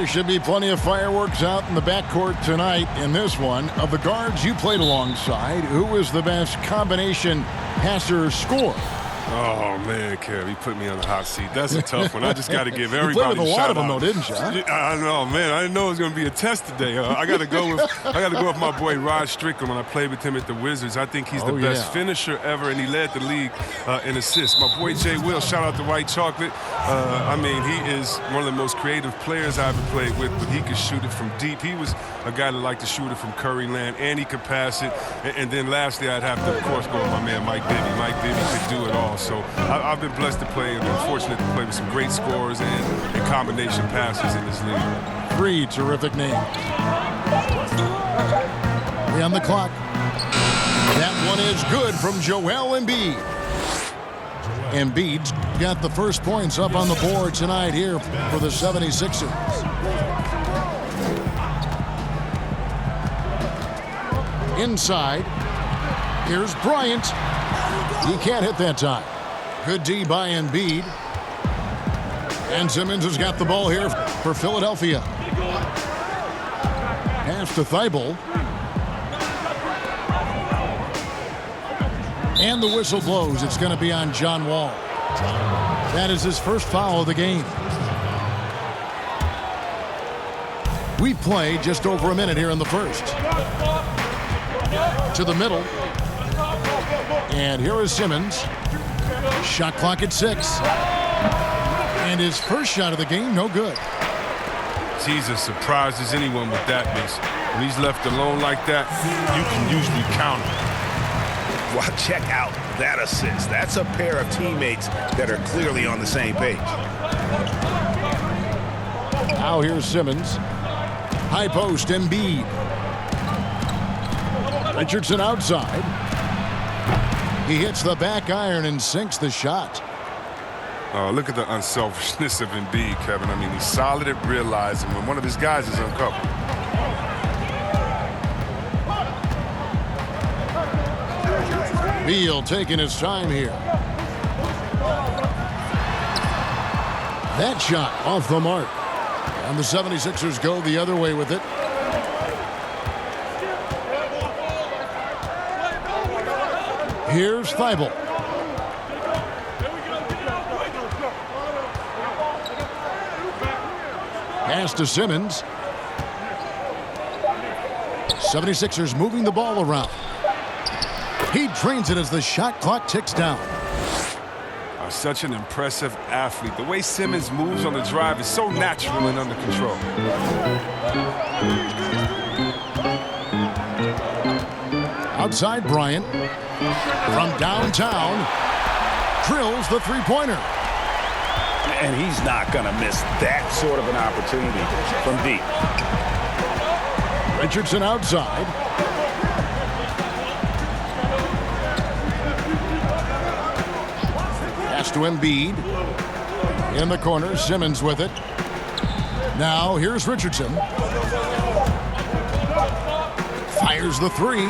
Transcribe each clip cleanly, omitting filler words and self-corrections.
There should be plenty of fireworks out in the backcourt tonight in this one. Of the guards you played alongside, who was the best combination passer scorer? Oh, man, Kev, he put me on the hot seat. That's a tough one. I just got to give everybody you played with a lot of them, out. though, didn't you? I know, man. I didn't know it was going to be a test today. I got to go with my boy Rod Strickland when I played with him at the Wizards. I think he's the best finisher ever, and he led the league in assists. My boy Jay Will, shout out to White Chocolate. I mean, he is one of the most creative players I ever played with, but he could shoot it from deep. He was a guy that liked to shoot it from Curry land, and he could pass it. And then lastly, I'd have to, of course, go with my man Mike Bibby. Mike Bibby could do it all. So I've been blessed to play and been fortunate to play with some great scorers and combination passers in this league. 3 terrific names. On the clock. That one is good from Joel Embiid. Embiid's got the first points up on the board tonight here for the 76ers. Inside. Here's Bryant. He can't hit that time. Good D by Embiid. And Simmons has got the ball here for Philadelphia. Pass to Thibault. And the whistle blows. It's going to be on John Wall. That is his first foul of the game. We play just over a minute here in the first. To the middle. And here is Simmons. Shot clock at 6. And his first shot of the game, no good. He's as surprised as anyone with that miss. When he's left alone like that, you can usually count him. Well, check out that assist. That's a pair of teammates that are clearly on the same page. Now here's Simmons. High post, Embiid. Richardson outside. He hits the back iron and sinks the shot. Look at the unselfishness of Embiid, Kevin. I mean, he's solid at realizing when one of his guys is uncovered. Beal taking his time here. That shot off the mark. And the 76ers go the other way with it. Here's Thibault. Pass to Simmons. 76ers moving the ball around. He trains it as the shot clock ticks down. Such an impressive athlete. The way Simmons moves on the drive is so natural and under control. Outside Bryant. From downtown. Drills the three-pointer. And he's not going to miss that sort of an opportunity from deep. Richardson outside. Pass to Embiid. In the corner, Simmons with it. Now here's Richardson. Fires the three.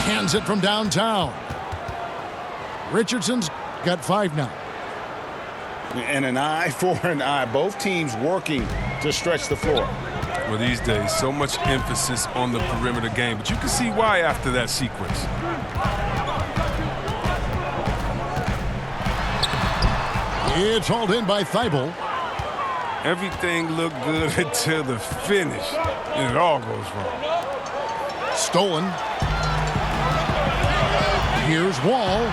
Hands it from downtown. Richardson's got 5 now. And an eye for an eye. Both teams working to stretch the floor. Well, these days, so much emphasis on the perimeter game, but you can see why after that sequence. It's hauled in by Thibault. Everything looked good until the finish, and it all goes wrong. Stolen. Here's Wall.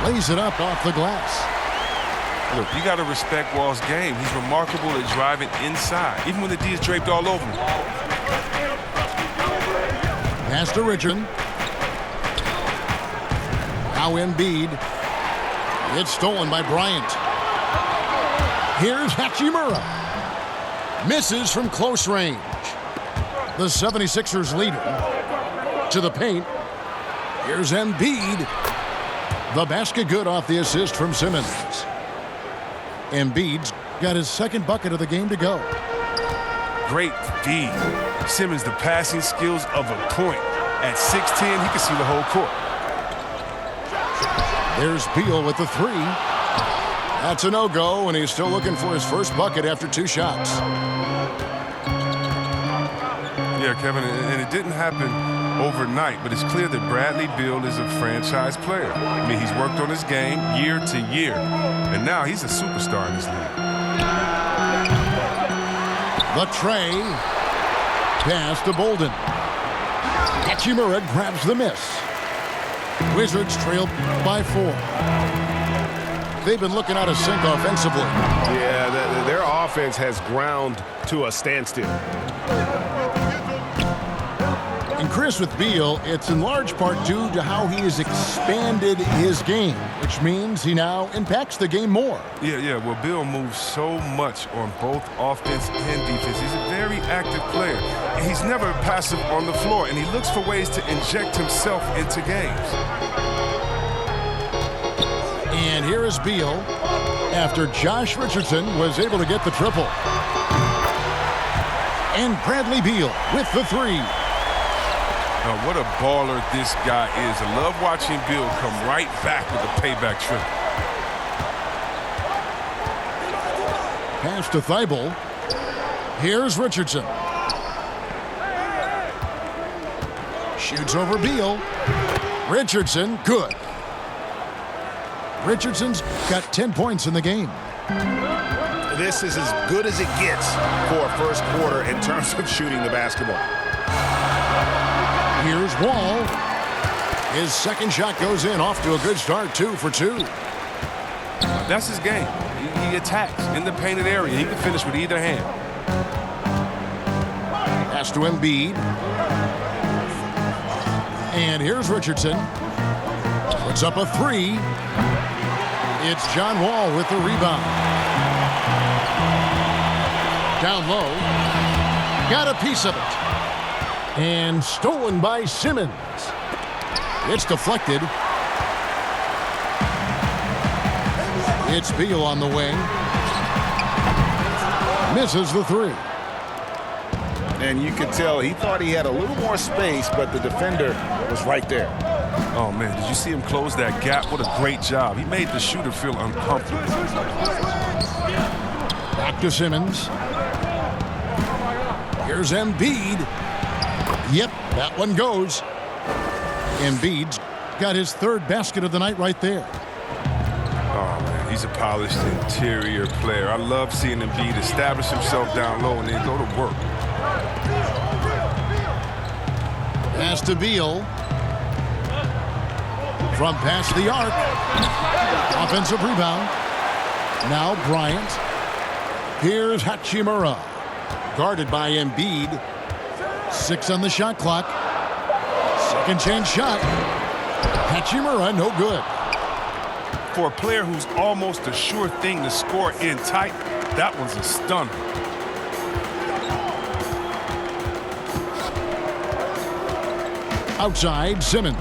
Lays it up off the glass. Look, you got to respect Wall's game. He's remarkable at driving inside, even when the D is draped all over him. Pass to Richardson. Now Embiid. It's stolen by Bryant. Here's Hachimura. Misses from close range. The 76ers leader to the paint. Here's Embiid. The basket good off the assist from Simmons. Embiid's got his second bucket of the game to go. Great D. Simmons, the passing skills of a point. At 6'10", he can see the whole court. There's Beal with the three. That's a no-go, and he's still looking for his first bucket after 2 shots. Yeah, Kevin, and it didn't happen overnight, but it's clear that Bradley Beal is a franchise player. I mean, he's worked on his game year to year, and now he's a superstar in this league. The tray. Pass to Bolden. Hachimura grabs the miss. Wizards trail by 4. They've been looking out of sync offensively. Yeah, their offense has ground to a standstill. And Chris, with Beal, it's in large part due to how he has expanded his game, which means he now impacts the game more. Yeah. Well, Beal moves so much on both offense and defense. He's a very active player. He's never passive on the floor, and he looks for ways to inject himself into games. And here is Beal after Josh Richardson was able to get the triple. And Bradley Beal with the 3. What a baller this guy is. I love watching Beal come right back with a payback triple. Pass to Thibault. Here's Richardson. Shoots over Beal. Richardson, good. Richardson's got 10 points in the game. This is as good as it gets for a first quarter in terms of shooting the basketball. Here's Wall. His second shot goes in, off to a good start, 2 for 2. That's his game. He attacks in the painted area. He can finish with either hand. Pass to Embiid. And here's Richardson. Puts up a 3. It's John Wall with the rebound. Down low. Got a piece of it. And stolen by Simmons. It's deflected. It's Beal on the wing. Misses the 3. And you could tell he thought he had a little more space, but the defender was right there. Oh, man, did you see him close that gap? What a great job. He made the shooter feel uncomfortable. Back to Simmons. Here's Embiid. Yep, that one goes. Embiid's got his 3rd basket of the night right there. Oh, man, he's a polished interior player. I love seeing Embiid establish himself down low and then go to work. Pass to Beal. From past the arc. Offensive rebound. Now Bryant. Here's Hachimura. Guarded by Embiid. 6 on the shot clock. Second chance shot. Hachimura, no good. For a player who's almost a sure thing to score in tight, that one's a stunner. Outside, Simmons.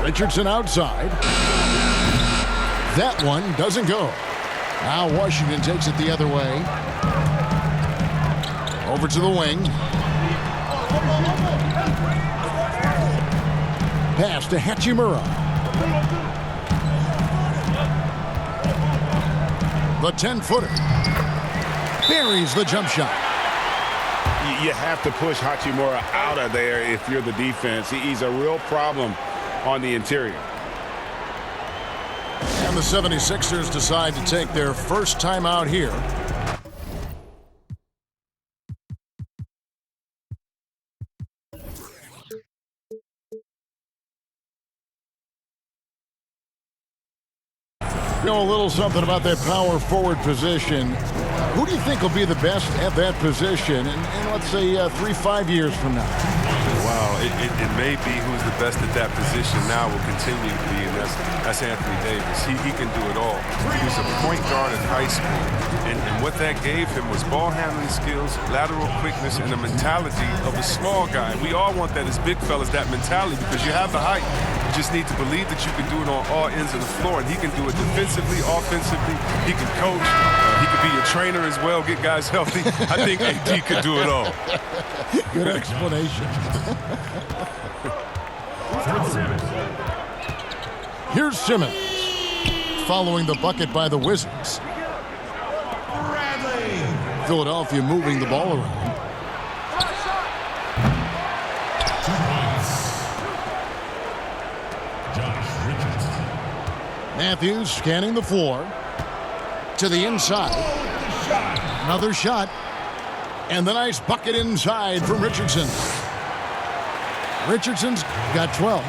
Richardson outside. That one doesn't go. Now Washington takes it the other way. Over to the wing. Pass to Hachimura. The 10-footer. Buries the jump shot. You have to push Hachimura out of there if you're the defense. He's a real problem on the interior. And the 76ers decide to take their first time out here. You know, a little something about that power forward position. Who do you think will be the best at that position in let's say, 3-5 years from now? Wow, it may be who's the best at that position now will continue to be, and that's Anthony Davis. He can do it all. He was a point guard in high school, and what that gave him was ball handling skills, lateral quickness, and the mentality of a small guy. We all want that as big fellas, that mentality, because you have the height. You just need to believe that you can do it on all ends of the floor, and he can do it defensively, offensively. He can coach. He could be a trainer as well, get guys healthy. I think AD could do it all. Good explanation. Here's Simmons, following the bucket by the Wizards. Philadelphia moving the ball around. Matthews scanning the floor to the inside. Another shot. And the nice bucket inside from Richardson. Richardson's got 12.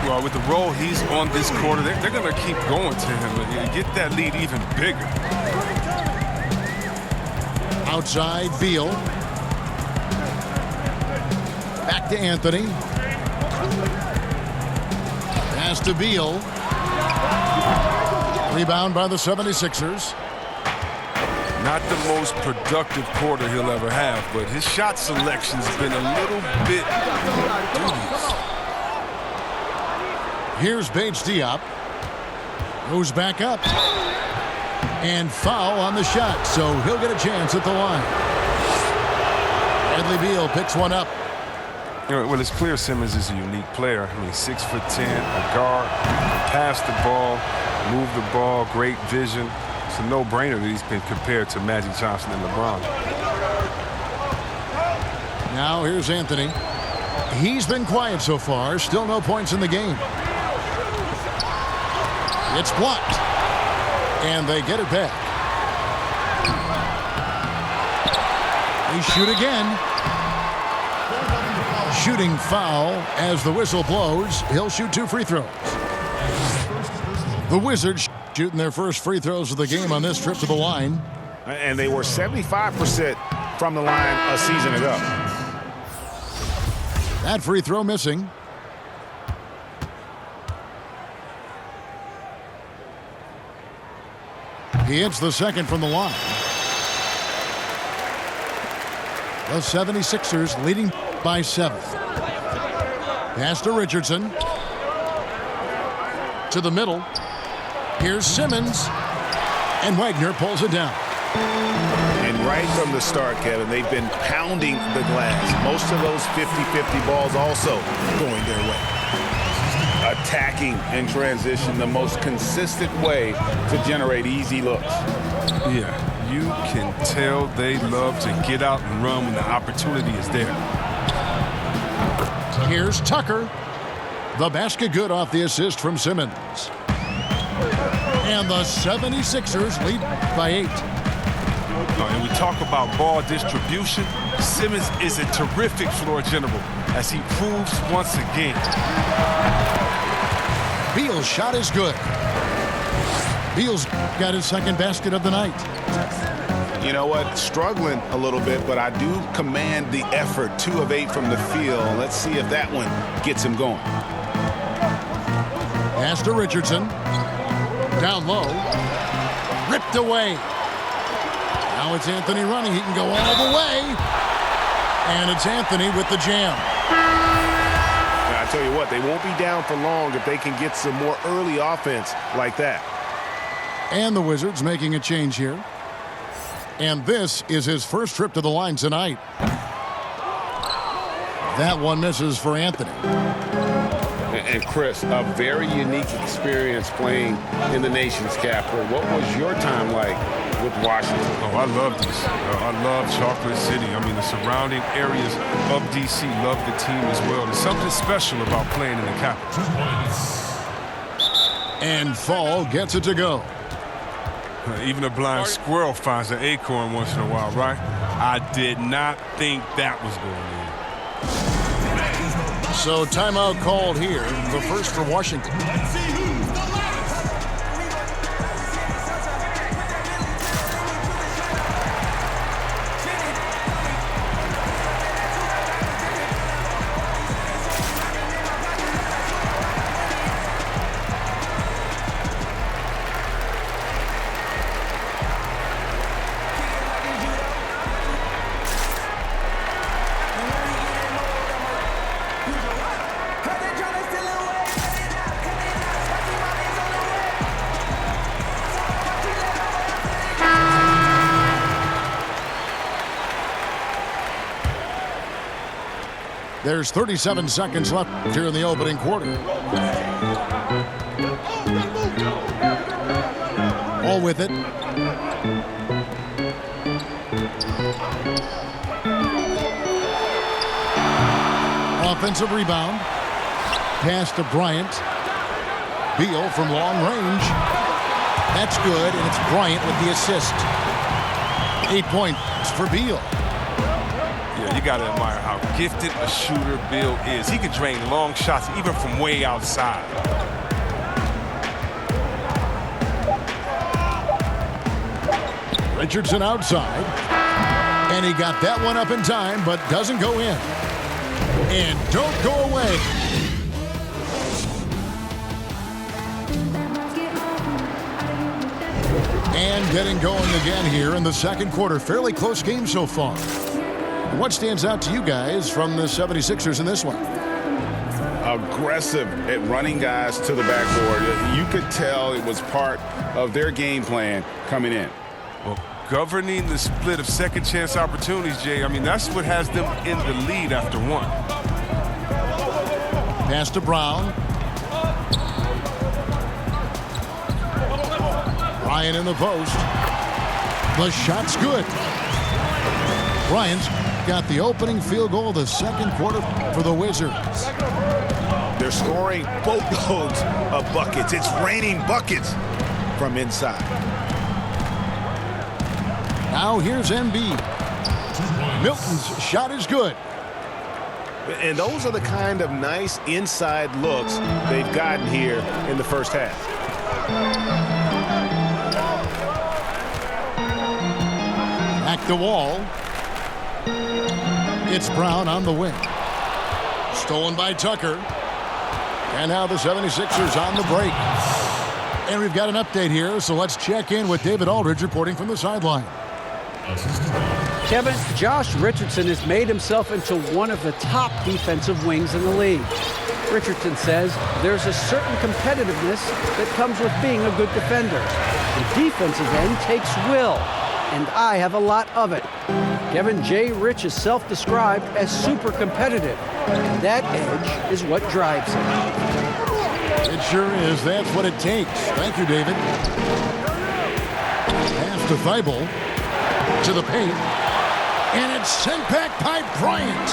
Well, with the role he's on this quarter, they're going to keep going to him and get that lead even bigger. Outside, Beal. Back to Anthony. Pass to Beal. Rebound by the 76ers. Not the most productive quarter he'll ever have, but his shot selection's been a little bit dubious. Here's Bates Diop. Goes back up. And foul on the shot, so he'll get a chance at the line. Bradley Beal picks one up. Well, it's clear Simmons is a unique player. I mean, 6'10", a guard, pass the ball, move the ball, great vision. It's a no-brainer that he's been compared to Magic Johnson and LeBron. Now here's Anthony. He's been quiet so far. Still no points in the game. It's blocked. And they get it back. They shoot again. Shooting foul as the whistle blows. He'll shoot 2 free throws. The Wizards shooting their first free throws of the game on this trip to the line. And they were 75% from the line a season ago. That free throw missing. He hits the second from the line. The 76ers leading by 7. Pass to Richardson. To the middle. Here's Simmons. And Wagner pulls it down. And right from the start, Kevin, they've been pounding the glass. Most of those 50-50 balls also going their way. Attacking in transition, the most consistent way to generate easy looks. Yeah, you can tell they love to get out and run when the opportunity is there. Here's Tucker. The basket good off the assist from Simmons. And the 76ers lead by 8. And we talk about ball distribution. Simmons is a terrific floor general, as he proves once again. Beal's shot is good. Beal's got his second basket of the night. You know what? Struggling a little bit, but I do command the effort. 2 of 8 from the field. Let's see if that one gets him going. Pass to Richardson. Down low. Ripped away. Now it's Anthony running. He can go all the way. And it's Anthony with the jam. I tell you what, they won't be down for long if they can get some more early offense like that. And the Wizards making a change here. And this is his first trip to the line tonight. That one misses for Anthony. And Chris, a very unique experience playing in the nation's capital. What was your time like with Washington? Oh, I love DC. I love Chocolate City. I mean, the surrounding areas of DC love the team as well. There's something special about playing in the capital. And Fall gets it to go. Even a blind squirrel finds an acorn once in a while, right? I did not think that was going in. So timeout called here, the first for Washington. There's 37 seconds left here in the opening quarter. All with it. Offensive rebound. Pass to Bryant. Beal from long range. That's good, and it's Bryant with the assist. 8 points for Beal. Yeah, you got to admire how gifted a shooter Beal is. He can drain long shots even from way outside. Richardson outside. And he got that one up in time, but doesn't go in. And don't go away. And getting going again here in the second quarter. Fairly close game so far. What stands out to you guys from the 76ers in this one? Aggressive at running guys to the backboard. You could tell it was part of their game plan coming in. Well, governing the split of second chance opportunities, Jay, I mean, that's what has them in the lead after one. Pass to Brown. Bryant in the post. The shot's good. Bryant's got the opening field goal of the second quarter for the Wizards. They're scoring boatloads of buckets. It's raining buckets from inside. Now here's Embiid. Milton's shot is good. And those are the kind of nice inside looks they've gotten here in the first half. Back the wall. It's Brown on the wing. Stolen by Tucker. And now the 76ers on the break. And we've got an update here, so let's check in with David Aldridge reporting from the sideline. Kevin, Josh Richardson has made himself into one of the top defensive wings in the league. Richardson says there's a certain competitiveness that comes with being a good defender. The defensive end takes will, and I have a lot of it. Kevin J. Rich is self-described as super competitive, and that edge is what drives him. It sure is. That's what it takes. Thank you, David. Pass to Thibault. To the paint. And it's sent back by Bryant.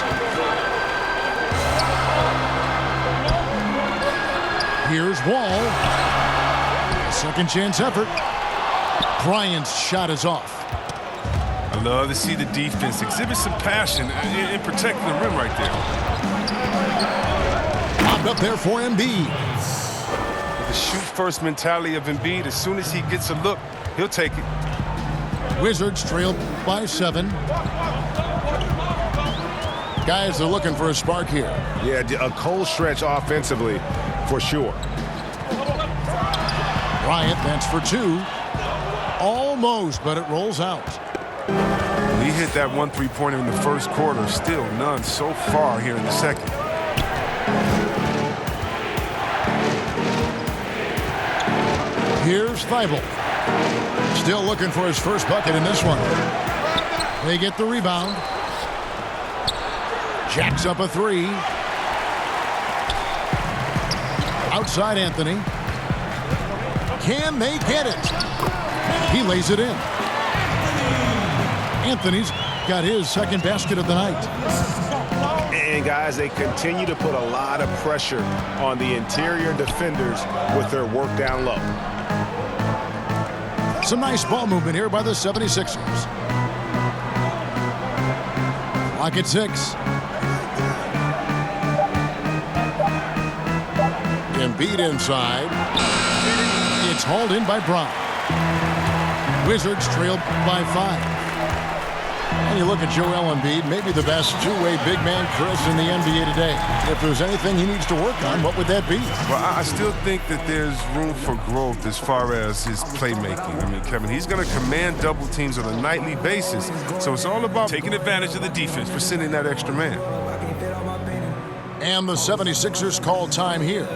Here's Wall. Second chance effort. Bryant's shot is off. I love to see the defense exhibit some passion in protecting the rim right there. Lobbed up there for Embiid. The shoot-first mentality of Embiid, as soon as he gets a look, he'll take it. Wizards trail by 7. Guys are looking for a spark here. Yeah, a cold stretch offensively for sure. Bryant, that's for 2. Almost, but it rolls out. He hit that 1 3-pointer in the first quarter. Still none so far here in the second. Here's Thibault. Still looking for his first bucket in this one. They get the rebound. Jacks up a 3. Outside Anthony. Can they get it? He lays it in. Anthony's got his second basket of the night. And guys, they continue to put a lot of pressure on the interior defenders with their work down low. Some nice ball movement here by the 76ers. Clock at 6. Embiid inside. It's hauled in by Brown. Wizards trailed by 5. And you look at Joel Embiid, maybe the best two-way big man Chris in the NBA today. If there's anything he needs to work on, what would that be? Well, I still think that there's room for growth as far as his playmaking. I mean, Kevin, he's going to command double teams on a nightly basis. So it's all about taking advantage of the defense for sending that extra man. And the 76ers call time here.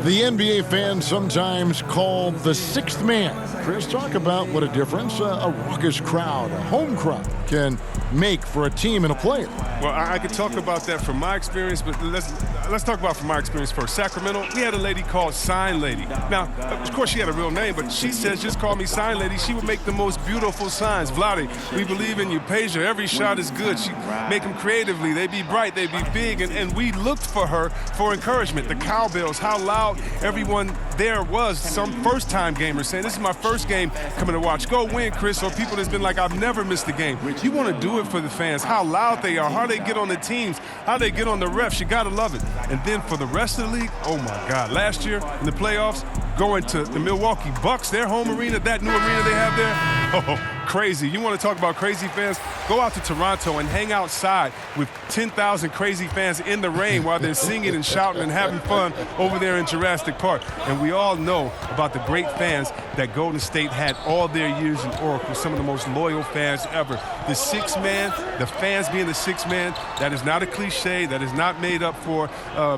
The NBA fans sometimes call the 6th man Chris, talk about what a difference a raucous crowd, a home crowd, can make for a team and a player. Well, I could talk about that from my experience, but let's talk about from my experience first. Sacramento, we had a lady called Sign Lady. Now, of course, she had a real name, but she says, just call me Sign Lady. She would make the most beautiful signs. Vlade, we believe in you. Peja, every shot is good. She make them creatively. They be bright, they be big, and we looked for her for encouragement. The cowbells, how loud everyone there was. Some first-time gamers saying, this is my first game coming to watch. Go win, Chris, or people that's been like, I've never missed a game. You want to do it for the fans, how loud they are, how they get on the teams, how they get on the refs. You got to love it. And then for the rest of the league, oh, my God. Last year in the playoffs, going to the Milwaukee Bucks, their home arena, that new arena they have there, oh, crazy. You want to talk about crazy fans? Go out to Toronto and hang outside with 10,000 crazy fans in the rain while they're singing and shouting and having fun over there in Jurassic Park. And we all know about the great fans that Golden State had all their years in Oracle, some of the most loyal fans ever. The sixth man, the fans being the sixth man, that is not a cliche, that is not made up for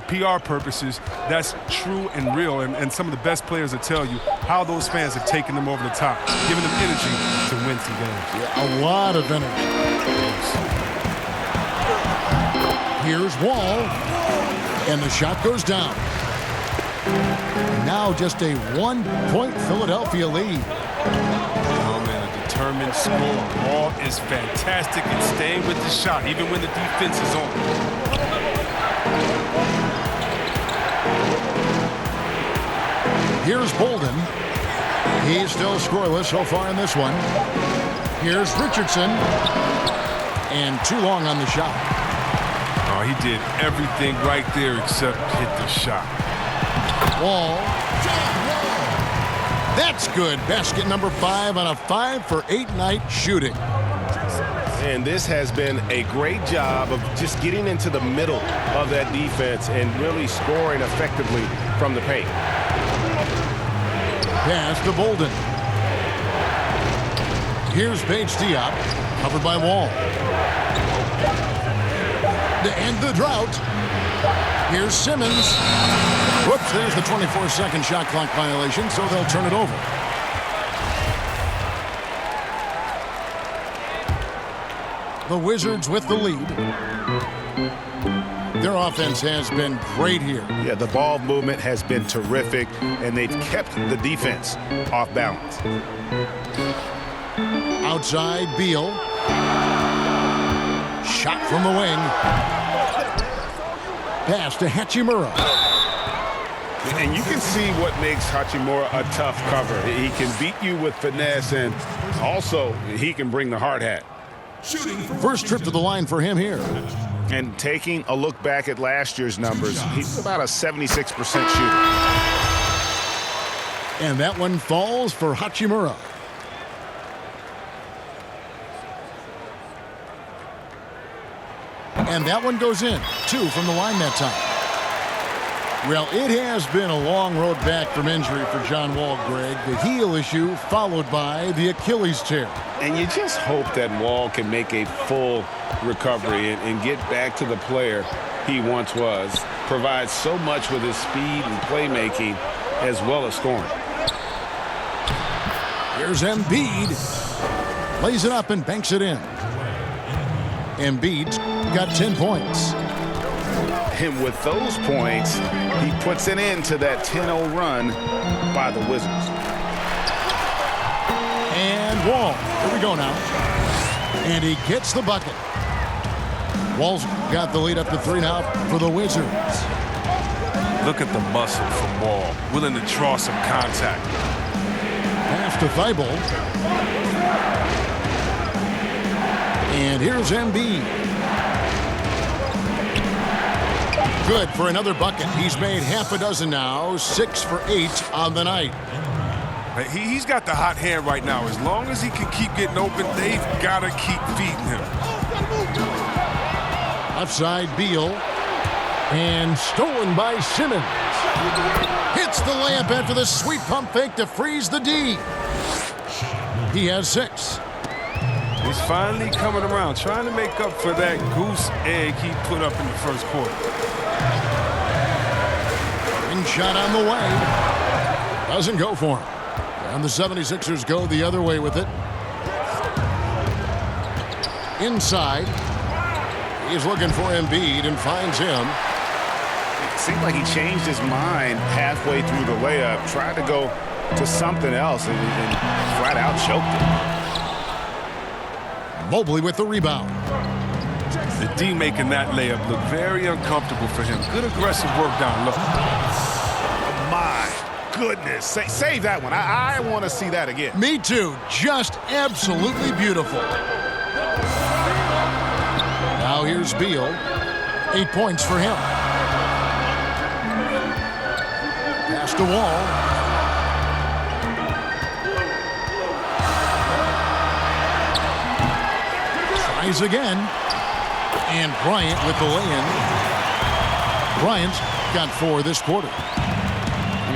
PR purposes. That's true and real, and some of the best players will tell you how those fans have taken them over the top, giving them energy to win some games. Yeah, a lot of energy. Here's Wall, and the shot goes down. Now just a 1-point Philadelphia lead. Oh, man, a determined score. Wall is fantastic at staying with the shot, even when the defense is on. Here's Bolden. He's still scoreless so far in this one. Here's Richardson. And too long on the shot. Oh, he did everything right there except hit the shot. Wall. That's good. Basket number 5 on a 5-for-8 night shooting. And this has been a great job of just getting into the middle of that defense and really scoring effectively from the paint. Pass to Bolden. Here's Paige Diop, covered by Wall. To end the drought, here's Simmons. Whoops, there's the 24-second shot clock violation, so they'll turn it over. The Wizards with the lead. Their offense has been great here. Yeah, the ball movement has been terrific, and they've kept the defense off balance. Outside, Beal. Shot from the wing. Pass to Hachimura. And you can see what makes Hachimura a tough cover. He can beat you with finesse, and also he can bring the hard hat. First trip to the line for him here. And taking a look back at last year's numbers, he's about a 76% shooter. And that one falls for Hachimura. And that one goes in. 2 from the line that time. Well, it has been a long road back from injury for John Wall, Greg. The heel issue followed by the Achilles tear. And you just hope that Wall can make a full recovery and get back to the player he once was. Provides so much with his speed and playmaking as well as scoring. Here's Embiid. Lays it up and banks it in. Embiid's got 10 points. And with those points, he puts an end to that 10-0 run by the Wizards. And Wall. Here we go now. And he gets the bucket. Wall's got the lead up to 3 now for the Wizards. Look at the muscle from Wall, willing to draw some contact. Pass to Thibault. And here's Embiid. Good for another bucket. He's made half a dozen now, 6 for 8 on the night. He's got the hot hand right now. As long as he can keep getting open, they've got to keep feeding him. Offside Beal. And stolen by Simmons. Hits the layup after the sweet pump fake to freeze the D. He has 6. He's finally coming around, trying to make up for that goose egg he put up in the first quarter. And shot on the way. Doesn't go for him. And the 76ers go the other way with it. Inside. He's looking for Embiid and finds him. It seemed like he changed his mind halfway through the layup, tried to go to something else, and flat out choked it. Mobley with the rebound. The D making that layup look very uncomfortable for him. Good aggressive work down low. My goodness. Save that one. I want to see that again. Me too. Just absolutely beautiful. Now here's Beal. 8 points for him. Pass to Wall. Tries again. And Bryant with the lay-in. Bryant's got 4 this quarter.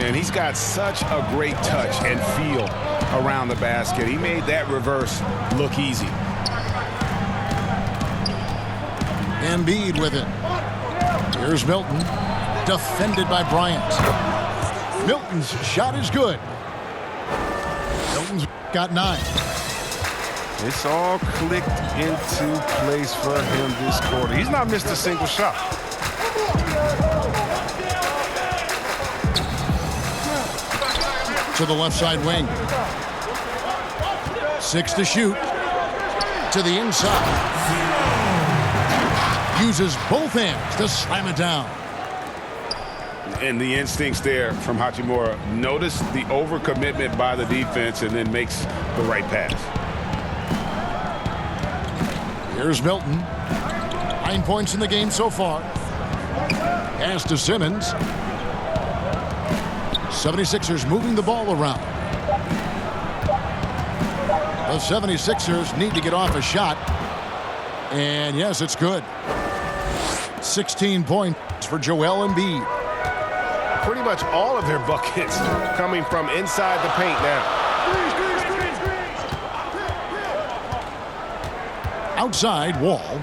Man, he's got such a great touch and feel around the basket. He made that reverse look easy. Embiid with it. Here's Milton. Defended by Bryant. Milton's shot is good. Milton's got 9. It's all clicked into place for him this quarter. He's not missed a single shot. To the left side wing. 6 to shoot. To the inside. Uses both hands to slam it down. And the instincts there from Hachimura. Notice the overcommitment by the defense and then makes the right pass. Here's Milton. 9 points in the game so far. Pass to Simmons. 76ers moving the ball around. The 76ers need to get off a shot. And yes, it's good. 16 points for Joel Embiid. Pretty much all of their buckets coming from inside the paint now. Outside, Wall.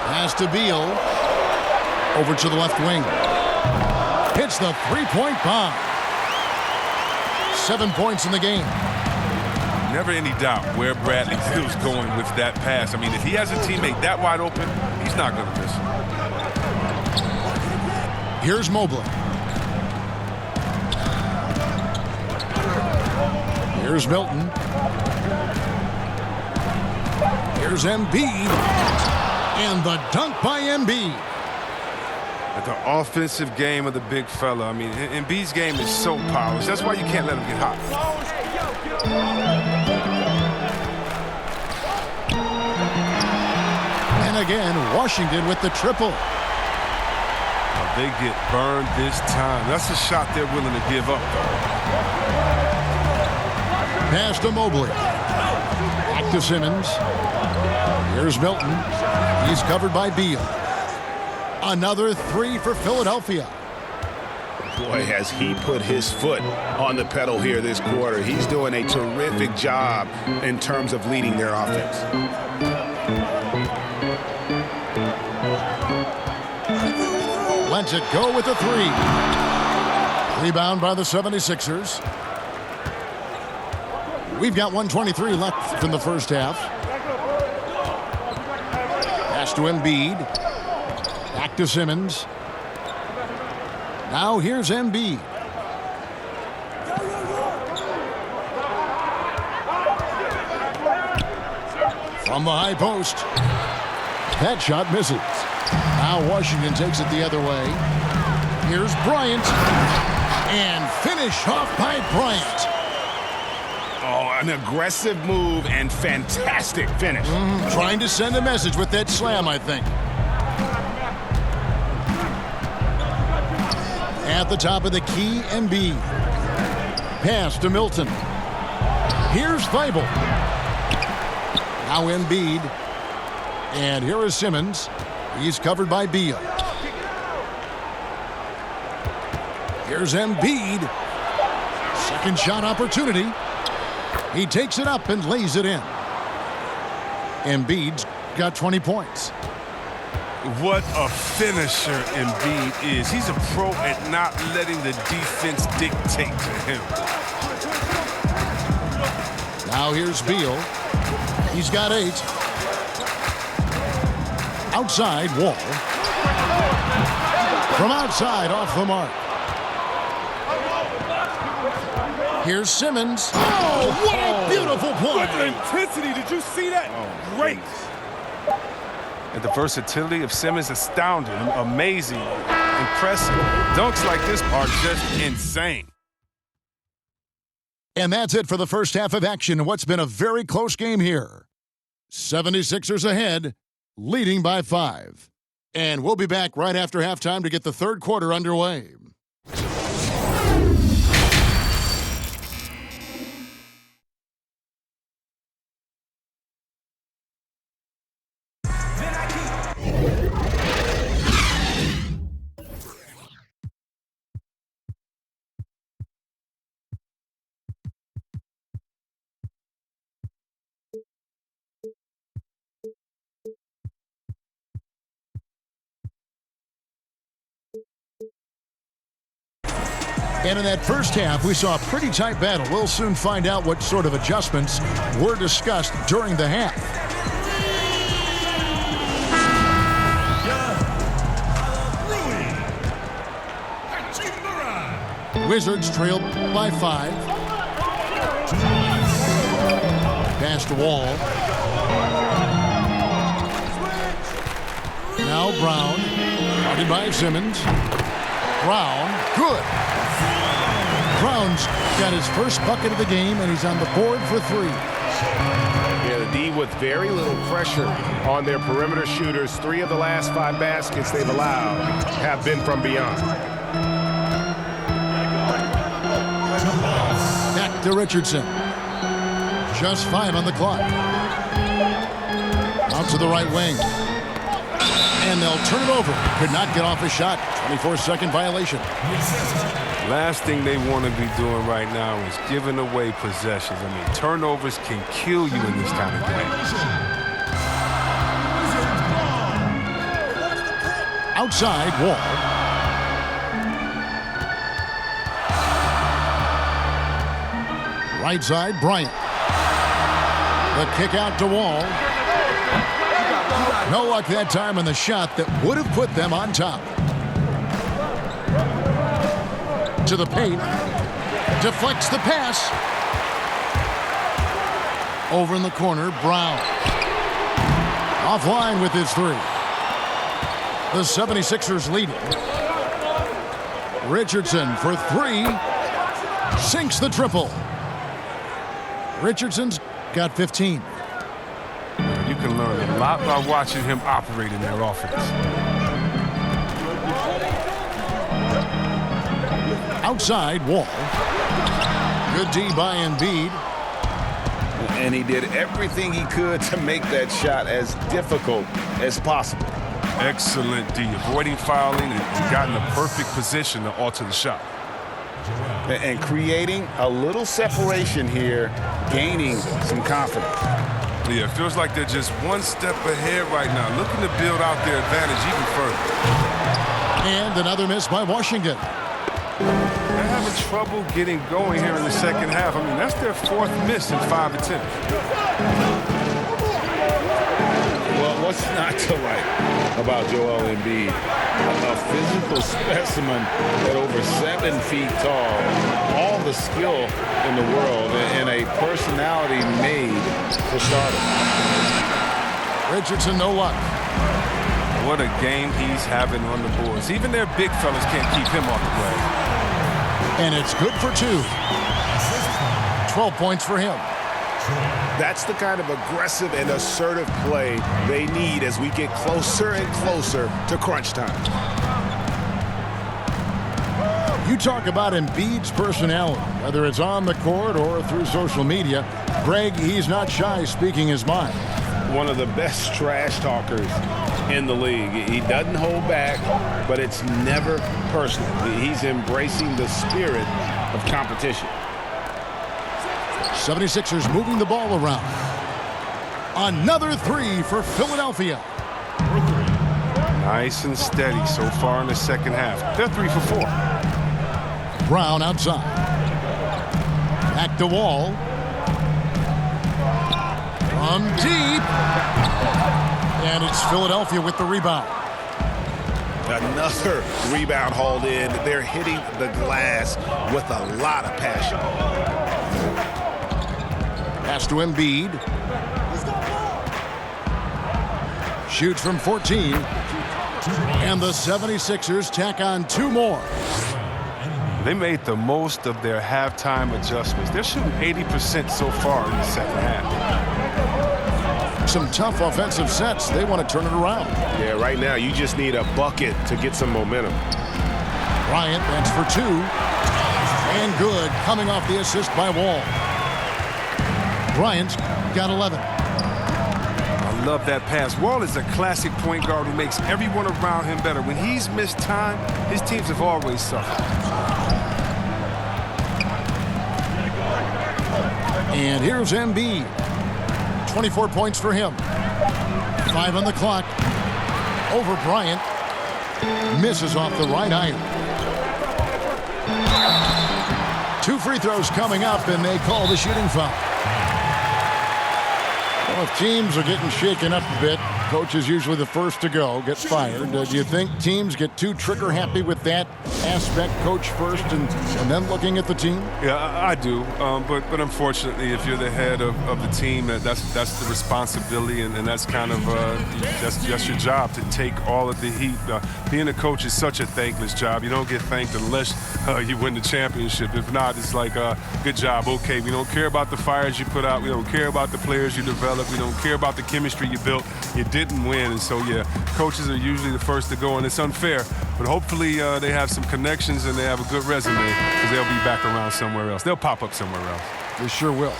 Pass to Beal. Over to the left wing. Hits the three-point bomb. 7 points in the game. Never any doubt where Bradley Beal's going with that pass. I mean, if he has a teammate that wide open, he's not going to miss. Here's Mobley. Here's Milton. Here's Embiid. And the dunk by Embiid. At the offensive game of the big fella. I mean, Embiid's game is so polished. That's why you can't let him get hot. And again, Washington with the triple. Oh, they get burned this time. That's a shot they're willing to give up, though. Pass to Mobley. Back to Simmons. Here's Milton. He's covered by Beal. Another 3 for Philadelphia. Boy, has he put his foot on the pedal here this quarter. He's doing a terrific job in terms of leading their offense. Lets it go with a 3. Rebound by the 76ers. We've got 1:23 left in the first half. Pass to Embiid. Back to Simmons. Now here's Embiid. From the high post. That shot misses. Now Washington takes it the other way. Here's Bryant. And finish off by Bryant. Oh, an aggressive move and fantastic finish. Trying to send a message with that slam, I think. At the top of the key, Embiid. Pass to Milton. Here's Thibault. Now Embiid. And here is Simmons. He's covered by Beal. Here's Embiid. Second shot opportunity. He takes it up and lays it in. Embiid's got 20 points. What a finisher Embiid is. He's a pro at not letting the defense dictate to him. Now here's Beal. He's got 8. Outside, Wall. From outside, off the mark. Here's Simmons. Oh, what a beautiful play. What intensity. Did you see that? Great. And the versatility of Simmons, astounding, amazing, impressive. Dunks like this are just insane. And that's it for the first half of action in what's been a very close game here. 76ers ahead, leading by 5. And we'll be back right after halftime to get the third quarter underway. And in that first half, we saw a pretty tight battle. We'll soon find out what sort of adjustments were discussed during the half. Wizards trailed by 5. Pass to Wall. Now Brown. Guarded by Simmons. Brown. Good. Brown's got his first bucket of the game, and he's on the board for 3. Yeah, the D with very little pressure on their perimeter shooters. 3 of the last 5 baskets they've allowed have been from beyond. Back to Richardson. Just 5 on the clock. Out to the right wing. And they'll turn it over. Could not get off a shot. 24-second violation. Last thing they want to be doing right now is giving away possessions. I mean, turnovers can kill you in this kind of game. Outside, Wall. Right side, Bryant. The kick out to Wall. No luck that time on the shot that would have put them on top. To the paint. Deflects the pass. Over in the corner, Brown. Offline with his 3. The 76ers leading. Richardson for 3. Sinks the triple. Richardson's got 15. You can learn a lot by watching him operate in their offense. Outside, Wall. Good D by Embiid. And he did everything he could to make that shot as difficult as possible. Excellent D, avoiding fouling and got in the perfect position to alter the shot. And creating a little separation here, gaining some confidence. Yeah, it feels like they're just one step ahead right now, looking to build out their advantage even further. And another miss by Washington. They're having trouble getting going here in the second half. I mean, that's their 4th miss in 5 attempts. Well, what's not to like about Joel Embiid? A physical specimen at over 7 feet tall, all the skill in the world, and a personality made for starters. Richardson, no luck. What a game he's having on the boards. Even their big fellas can't keep him off the glass. And it's good for 2. 12 points for him. That's the kind of aggressive and assertive play they need as we get closer and closer to crunch time. You talk about Embiid's personality, whether it's on the court or through social media. Greg, he's not shy speaking his mind. One of the best trash talkers in the league. He doesn't hold back, but it's never personal. He's embracing the spirit of competition. 76ers moving the ball around. Another 3 for Philadelphia. Nice and steady so far in the second half. They're 3 for 4. Brown outside. Back to Wall. From deep. And it's Philadelphia with the rebound. Another rebound hauled in. They're hitting the glass with a lot of passion. Pass to Embiid. Shoots from 14. And the 76ers tack on 2 more. They made the most of their halftime adjustments. They're shooting 80% so far in the second half. Some tough offensive sets. They want to turn it around. Yeah, right now you just need a bucket to get some momentum. Bryant, that's for 2. And good, coming off the assist by Wall. Bryant's got 11. I love that pass. Wall is a classic point guard who makes everyone around him better. When he's missed time, his teams have always suffered. And here's Embiid. 24 points for him. 5 on the clock. Over Bryant. Misses off the right iron. 2 free throws coming up, and they call the shooting foul. Well, if teams are getting shaken up a bit, coach is usually the first to go, get fired. Do you think teams get too trigger happy with that aspect, coach first and then looking at the team? Yeah, I do. But unfortunately, if you're the head of the team, that's the responsibility, and that's kind of that's your job, to take all of the heat. Being a coach is such a thankless job. You don't get thanked unless you win the championship. If not, it's like, good job, okay. We don't care about the fires you put out. We don't care about the players you develop. We don't care about the chemistry you built. You didn't win, and so, yeah, coaches are usually the first to go, and it's unfair. But hopefully they have some connections and they have a good resume, because they'll be back around somewhere else. They'll pop up somewhere else. They sure will.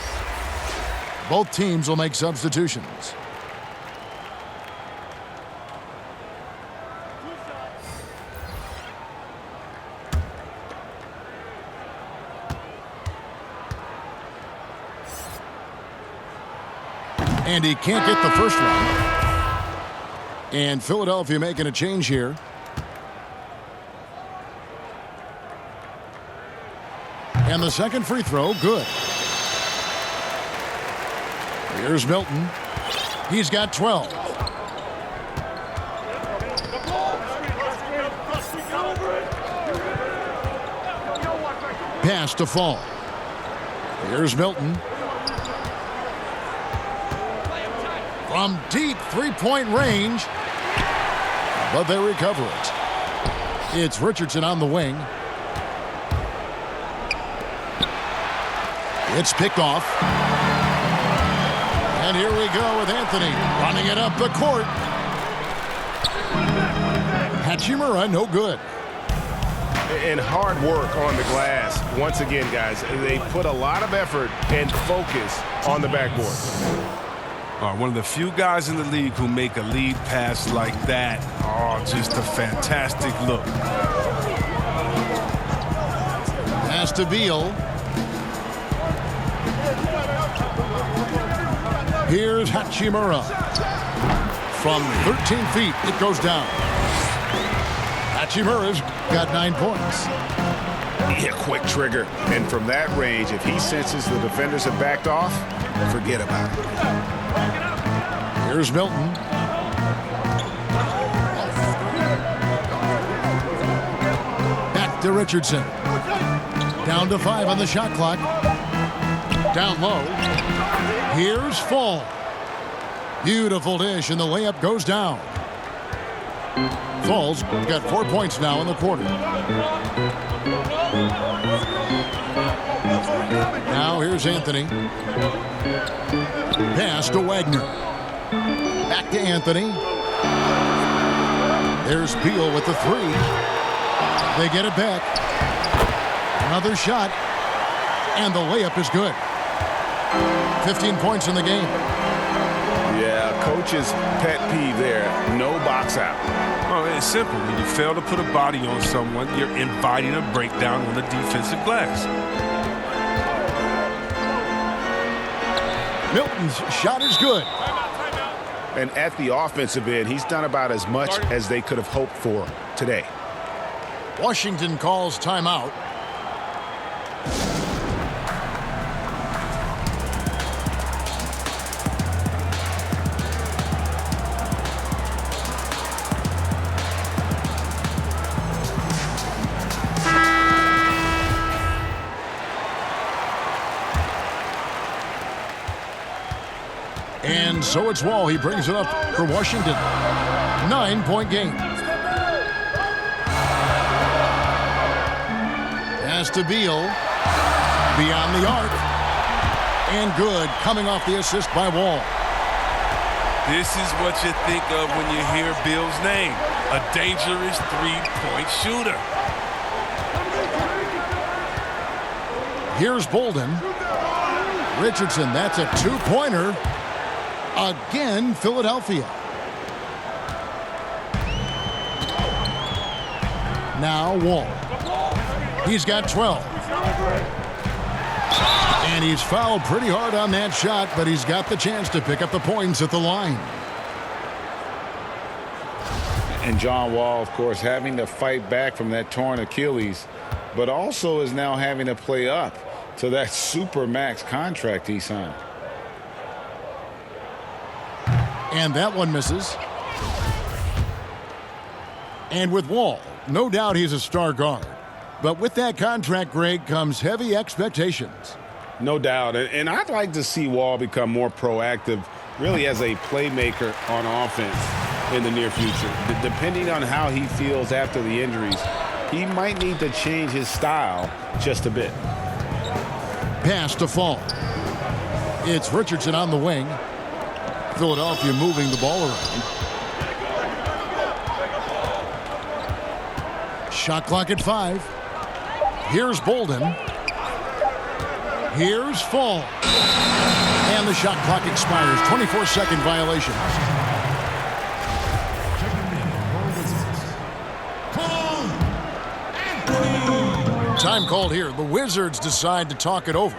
Both teams will make substitutions. And he can't get the first one. And Philadelphia making a change here. And the second free throw, good. Here's Milton. He's got 12. Pass to Fall. Here's Milton. From deep three-point range, but they recover it. It's Richardson on the wing. It's picked off. And here we go with Anthony running it up the court. Hachimura, no good. And hard work on the glass. Once again, guys, they put a lot of effort and focus on the backboard. One of the few guys in the league who make a lead pass like that. Oh, just a fantastic look. Pass to Beal. Here's Hachimura. From 13 feet, it goes down. Hachimura's got 9 points. Yeah, quick trigger. And from that range, if he senses the defenders have backed off, forget about it. Here's Milton. Back to Richardson. Down to 5 on the shot clock. Down low. Here's Fall. Beautiful dish, and the layup goes down. Fall's got 4 points now in the quarter. Now here's Anthony. Pass to Wagner. Back to Anthony. There's Beal with the 3. They get it back. Another shot. And the layup is good. 15 points in the game. Yeah, coach's pet peeve there. No box out. Well, it's simple. When you fail to put a body on someone, you're inviting a breakdown on the defensive glass. Milton's shot is good. And at the offensive end, he's done about as much as they could have hoped for today. Washington calls timeout. And so it's Wall. He brings it up for Washington. 9-point game. Pass to Beal. Beyond the arc. And good, coming off the assist by Wall. This is what you think of when you hear Bill's name. A dangerous three-point shooter. Here's Bolden. Richardson, that's a two-pointer. Again, Philadelphia. Now Wall. He's got 12. And he's fouled pretty hard on that shot, but he's got the chance to pick up the points at the line. And John Wall, of course, having to fight back from that torn Achilles, but also is now having to play up to that super max contract he signed. And that one misses. And with Wall, no doubt he's a star guard. But with that contract, Greg, comes heavy expectations. No doubt. And I'd like to see Wall become more proactive, really as a playmaker on offense in the near future. Depending on how he feels after the injuries, he might need to change his style just a bit. Pass to Fall. It's Richardson on the wing. Philadelphia moving the ball around. Shot clock at 5. Here's Bolden. Here's Fall. And the shot clock expires. 24-second violation. Time called here. The Wizards decide to talk it over.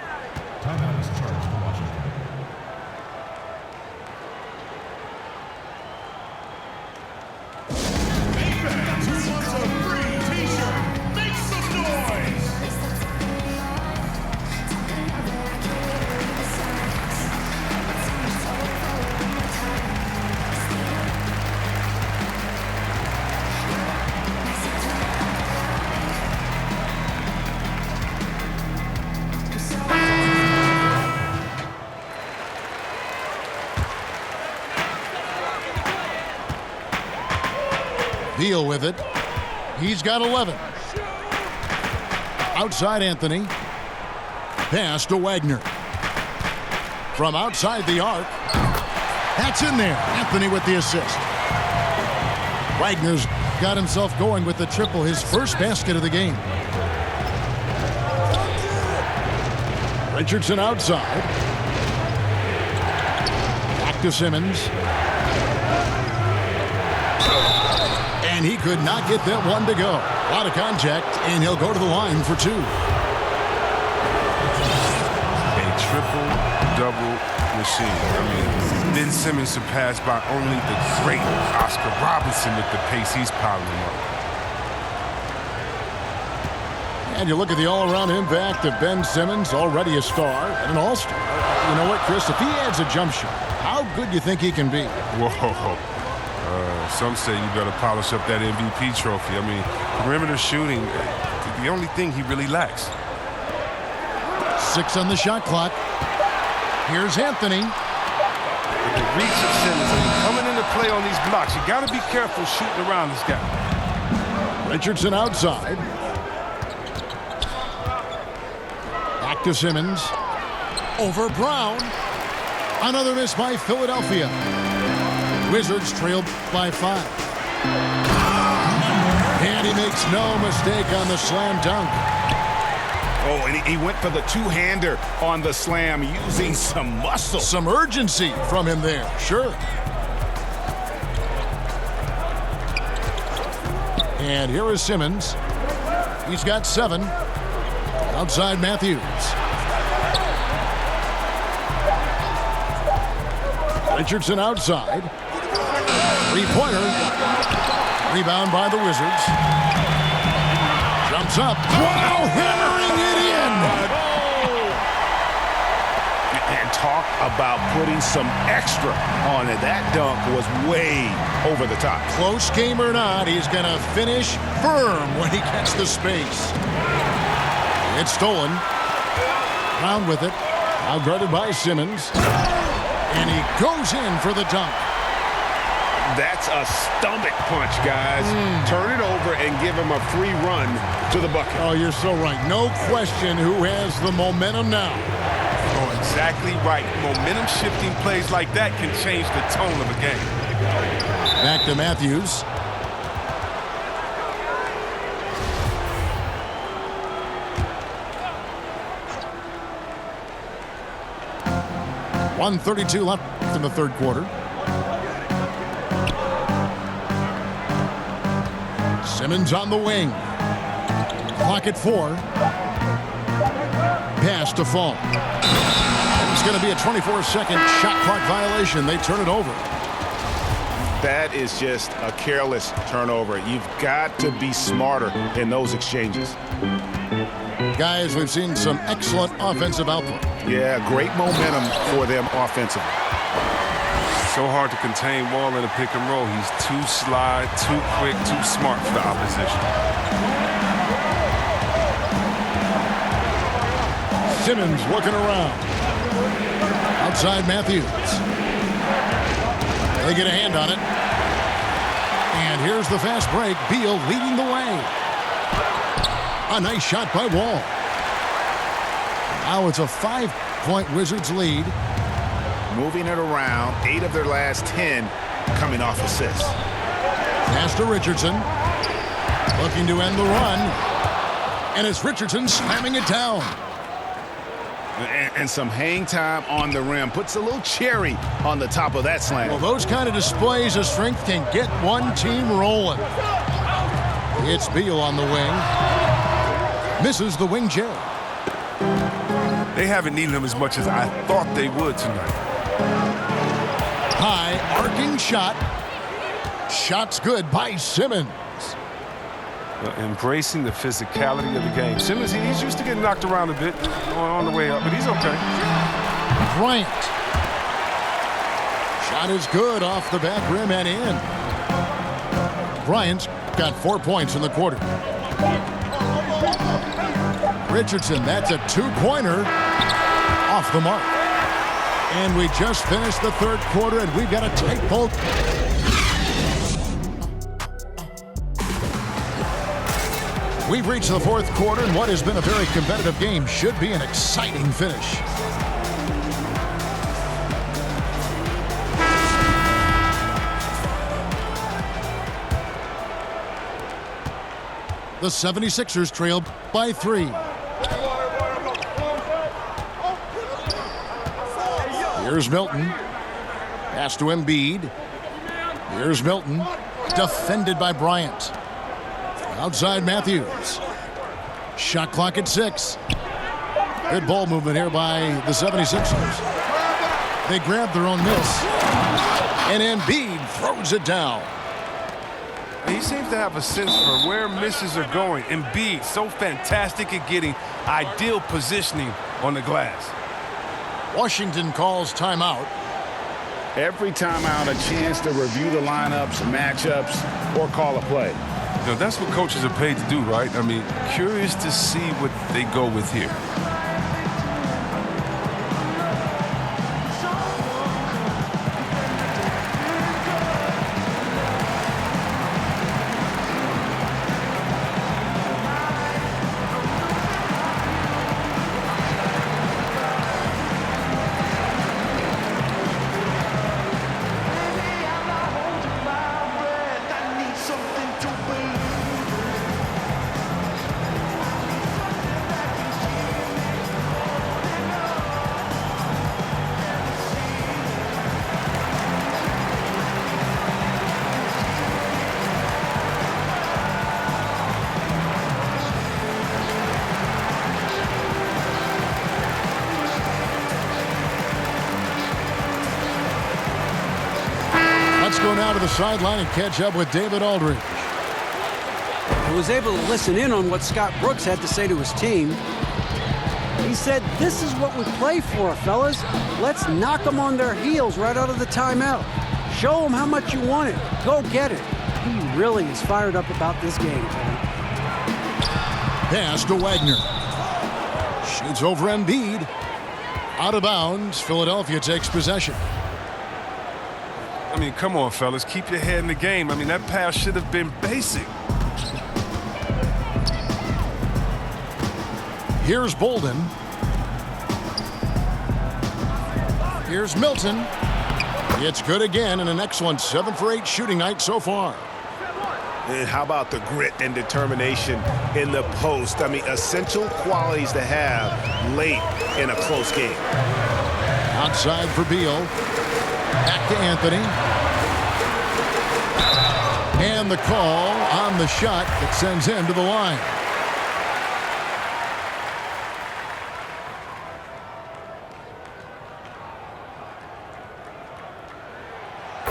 Beal with it. He's got 11. Outside Anthony. Pass to Wagner. From outside the arc. That's in there. Anthony with the assist. Wagner's got himself going with the triple, his first basket of the game. Richardson outside. Back to Simmons. And he could not get that one to go. A lot of contact, and he'll go to the line for 2. A triple-double machine. I mean, Ben Simmons surpassed by only the great Oscar Robertson with the pace he's piling up. And you look at the all-around impact of Ben Simmons, already a star and an all-star. You know what, Chris? If he adds a jump shot, how good do you think he can be? Whoa. Some say you better polish up that MVP trophy. I mean, perimeter shooting, the only thing he really lacks. 6 on the shot clock. Here's Anthony. With the reach of Simmons and coming into play on these blocks, you got to be careful shooting around this guy. Richardson outside. Back to Simmons. Over Brown. Another miss by Philadelphia. Wizards trailed by 5. And he makes no mistake on the slam dunk. Oh, and he went for the two-hander on the slam, using some muscle. Some urgency from him there, sure. And here is Simmons. He's got 7. Outside Matthews. Richardson outside. Three-pointer. Rebound by the Wizards. Jumps up. Wow, hammering it in. And talk about putting some extra on it. That dunk was way over the top. Close game or not, he's going to finish firm when he gets the space. It's stolen. Round with it. Now guarded by Simmons. And he goes in for the dunk. That's a stomach punch, guys. Turn it over and give him a free run to the bucket. Oh, you're so right. No question who has the momentum now. Oh, exactly right. Momentum-shifting plays like that can change the tone of a game. Back to Matthews. .132 left in the third quarter. Simmons on the wing. Clock at 4. Pass to Fall. It's going to be a 24-second shot clock violation. They turn it over. That is just a careless turnover. You've got to be smarter in those exchanges. Guys, we've seen some excellent offensive output. Yeah, great momentum for them offensively. So hard to contain Wall in a pick and roll. He's too sly, too quick, too smart for the opposition. Simmons looking around. Outside Matthews. They get a hand on it. And here's the fast break. Beal leading the way. A nice shot by Wall. Now it's a 5-point Wizards lead. Moving it around, 8 of their last 10 coming off assists. Pass to Richardson. Looking to end the run. And it's Richardson slamming it down. And some hang time on the rim. Puts a little cherry on the top of that slam. Well, those kind of displays of strength can get one team rolling. It's Beal on the wing. Misses the wing J. They haven't needed him as much as I thought they would tonight. High arcing shot. Shot's good by Simmons. Embracing the physicality of the game. Simmons, he's used to getting knocked around a bit on the way up, but he's okay. Bryant. Shot is good off the back rim and in. Bryant's got 4 points in the quarter. Richardson, that's a 2-pointer off the mark. And we just finished the third quarter, and we've got a tight ball. We've reached the fourth quarter, and what has been a very competitive game should be an exciting finish. The 76ers trail by 3. Here's Milton. Pass to Embiid. Here's Milton. Defended by Bryant. Outside Matthews. Shot clock at 6. Good ball movement here by the 76ers. They grab their own miss. And Embiid throws it down. He seems to have a sense for where misses are going. Embiid, so fantastic at getting ideal positioning on the glass. Washington calls timeout. Every timeout, a chance to review the lineups, matchups, or call a play. You know, that's what coaches are paid to do, right? I mean, curious to see what they go with here. go now to the sideline and catch up with David Aldridge. He was able to listen in on what Scott Brooks had to say to his team. He said, "This is what we play for, fellas. Let's knock them on their heels right out of the timeout. Show them how much you want it. Go get it." He really is fired up about this game, Kevin. Pass to Wagner. Shoots over Embiid. Out of bounds. Philadelphia takes possession. I mean, come on, fellas. Keep your head in the game. I mean, that pass should have been basic. Here's Bolden. Here's Milton. It's good again, and an excellent 7 for 8 shooting night so far. And how about the grit and determination in the post? I mean, essential qualities to have late in a close game. Outside for Beal. Back to Anthony. And the call on the shot that sends him to the line.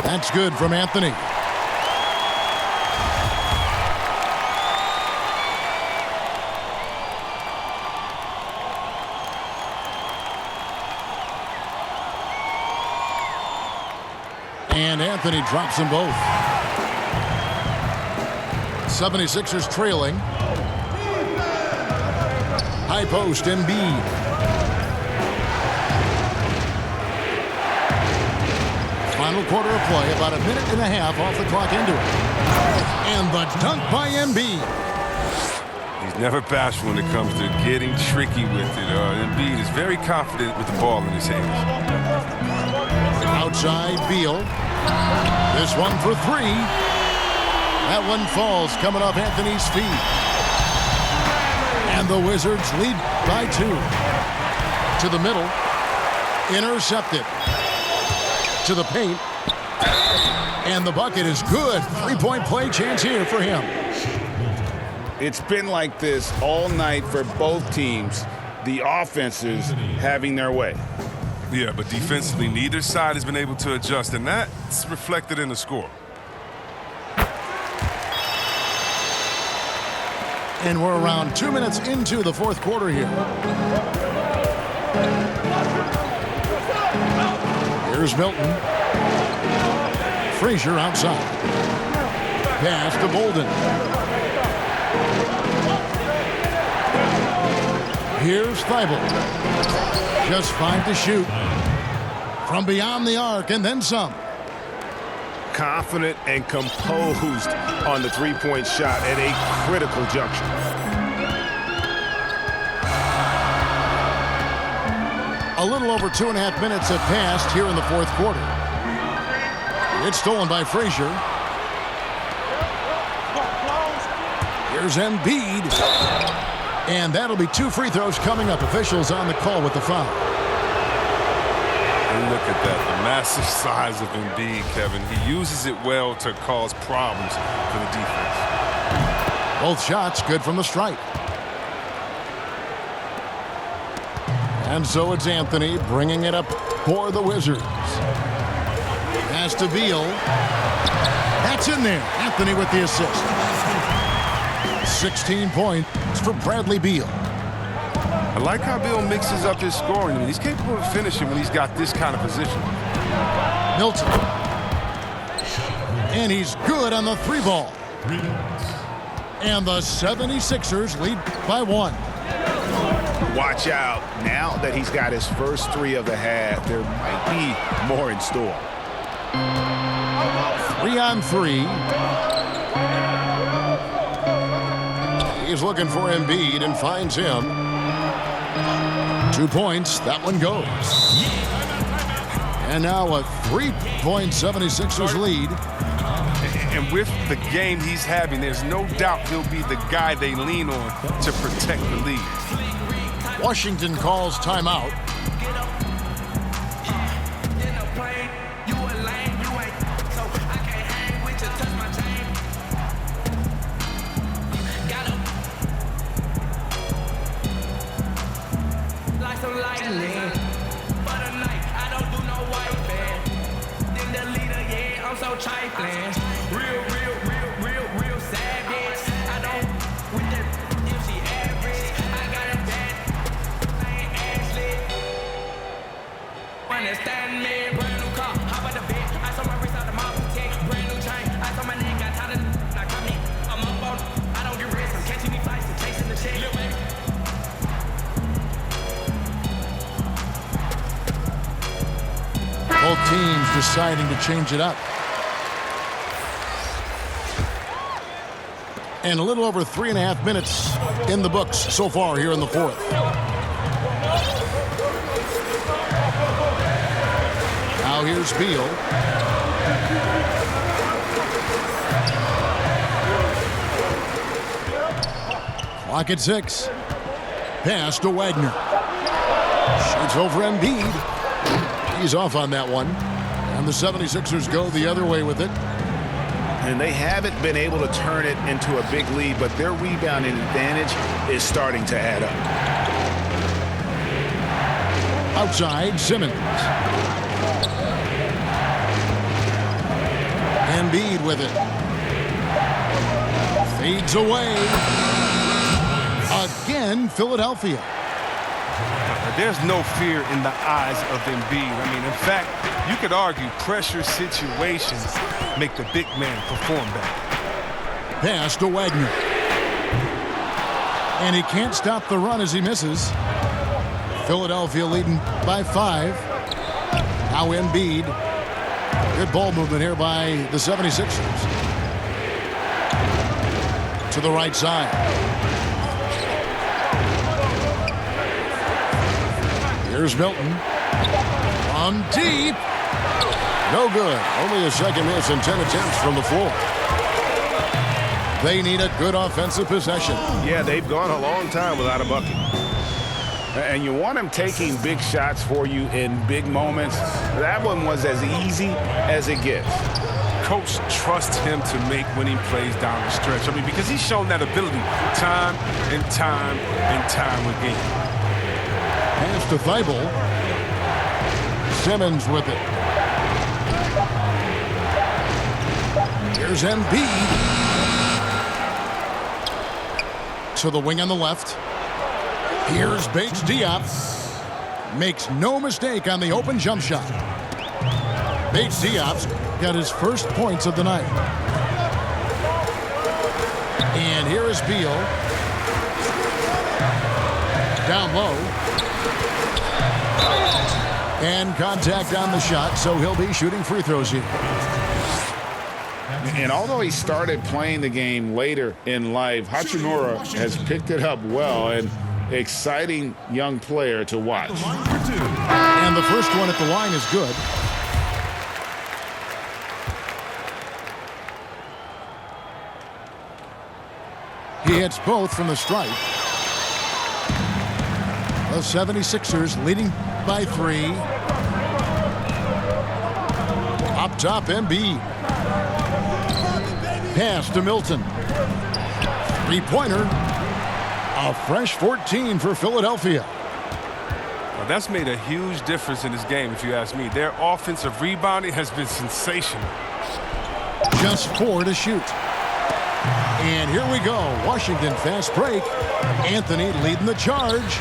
That's good from Anthony. And Anthony drops them both. 76ers trailing. High post, Embiid. Final quarter of play, about a minute and a half off the clock into it. And the dunk by Embiid. He's never bashful when it comes to getting tricky with it. Embiid is very confident with the ball in his hands. Outside Beal. This one for 3. That one falls coming off Anthony's feet. And the Wizards lead by 2. To the middle. Intercepted. To the paint. And the bucket is good. 3-point play chance here for him. It's been like this all night for both teams. The offenses having their way. Yeah, but defensively, neither side has been able to adjust, and that's reflected in the score. And we're around 2 minutes into the fourth quarter here. Here's Milton. Frazier outside. Pass to Bolden. Here's Thibault. Just 5 to shoot. From beyond the arc and then some. Confident and composed on the three-point shot at a critical juncture. A little over 2.5 minutes have passed here in the fourth quarter. It's stolen by Frazier. Here's Embiid. And that'll be 2 free throws coming up. Officials on the call with the foul. And look at that, the massive size of Embiid, Kevin. He uses it well to cause problems for the defense. Both shots good from the stripe. And so it's Anthony bringing it up for the Wizards. Pass to Beal. That's in there. Anthony with the assist. 16 points for Bradley Beal. I like how Beal mixes up his scoring. I mean, he's capable of finishing when he's got this kind of position. Milton. And he's good on the 3 ball. And the 76ers lead by 1. Watch out. Now that he's got his first 3 of the half, there might be more in store. 3-on-3. He's looking for Embiid and finds him. 2 points. That one goes. And now a 3-point 76ers lead. And with the game he's having, there's no doubt he'll be the guy they lean on to protect the lead. Washington calls timeout. understand me. Brand new car, hop out the bed. I saw my wrist out the mouth, take brand new chain. I saw my neck, got tired of not coming. I'm up on, I don't get rest. I'm catching these flights and chasing the shade. Both teams deciding to change it up. And a little over 3.5 minutes in the books so far here in the fourth. Now here's Beal. Clock at 6. Pass to Wagner. Shoots over Embiid. He's off on that one. And the 76ers go the other way with it. And they haven't been able to turn it into a big lead, but their rebounding advantage is starting to add up. Outside, Simmons. Embiid with it. Fades away. Again, Philadelphia. There's no fear in the eyes of Embiid. I mean, in fact, you could argue pressure situations make the big man perform better. Pass to Wagner. And he can't stop the run as he misses. Philadelphia leading by 5. Now Embiid. Good ball movement here by the 76ers. To the right side. Here's Milton. On deep. No good. Only a second miss and 10 attempts from the floor. They need a good offensive possession. Yeah, they've gone a long time without a bucket. And you want him taking big shots for you in big moments. That one was as easy as it gets. Coach trusts him to make winning plays down the stretch. I mean, because he's shown that ability time and time and time again. Pass to Thibault. Simmons with it. Here's Embiid. To the wing on the left. Here's Bates Diop. Makes no mistake on the open jump shot. Bates Diop's got his first points of the night. And here is Beal. Down low. And contact on the shot, so he'll be shooting free throws here. And although he started playing the game later in life, Hachimura has picked it up well, and exciting young player to watch. And the first one at the line is good. He hits both from the stripe. The 76ers leading by 3. Up top, Embiid. Pass to Milton. Three-pointer. A fresh 14 for Philadelphia. Well, that's made a huge difference in this game, if you ask me. Their offensive rebounding has been sensational. Just 4 to shoot. And here we go. Washington fast break. Anthony leading the charge.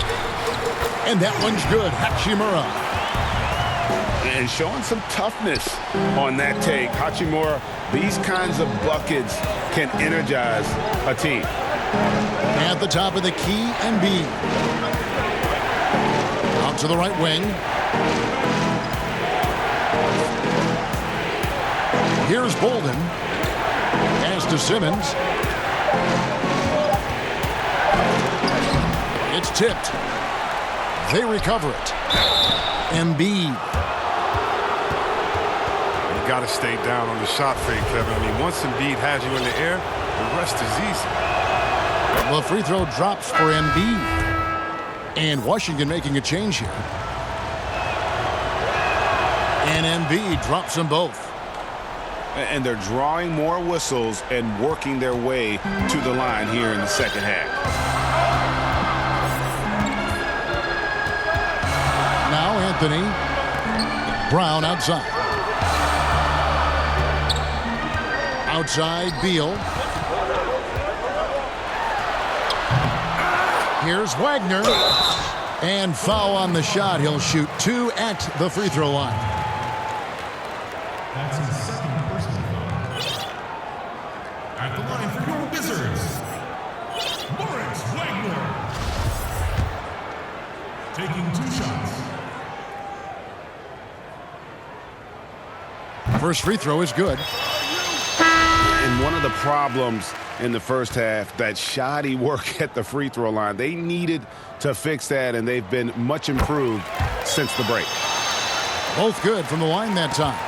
And that one's good. Hachimura. And showing some toughness on that take. Hachimura, these kinds of buckets can energize a team. At the top of the key, Embiid. Out to the right wing. Here's Bolden. Pass to Simmons. It's tipped. They recover it. Embiid. You got to stay down on the shot fake, Kevin. I mean, once Embiid has you in the air, the rest is easy. The free throw drops for Embiid. And Washington making a change here. And Embiid drops them both. And they're drawing more whistles and working their way to the line here in the second half. Now Anthony. Brown outside. Outside, Beal. Here's Wagner. And foul on the shot. He'll shoot 2 at the free throw line. That's his second personal foul. At the line for your Wizards, Moritz Wagner. Taking 2 shots. First free throw is good. And one of the problems in the first half, that shoddy work at the free throw line. They needed to fix that, and they've been much improved since the break. Both good from the line that time.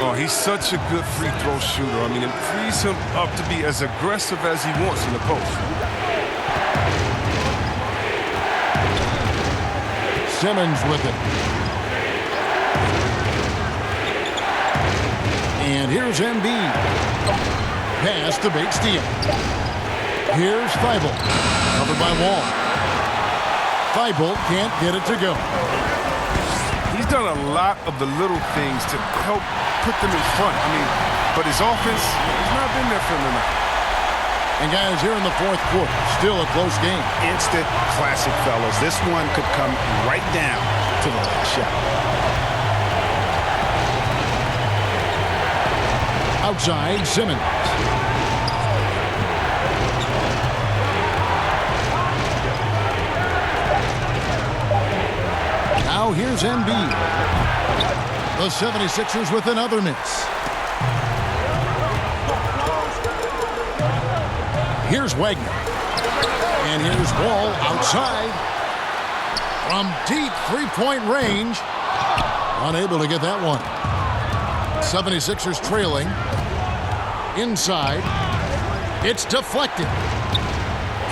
Oh, he's such a good free throw shooter. I mean, it frees him up to be as aggressive as he wants in the post. Simmons with it. And here's Embiid. Pass to Bates-Diop. Here's Thibault. Covered by Wall. Thibault can't get it to go. He's done a lot of the little things to help put them in front. I mean, but his offense has not been there for him tonight. And guys, here in the fourth quarter, still a close game. Instant classic, fellas. This one could come right down to the last shot. Outside, Simmons. Now here's Embiid. The 76ers with another miss. Here's Wagner. And here's Wall outside. From deep three-point range. Unable to get that one. 76ers trailing. Inside. It's deflected.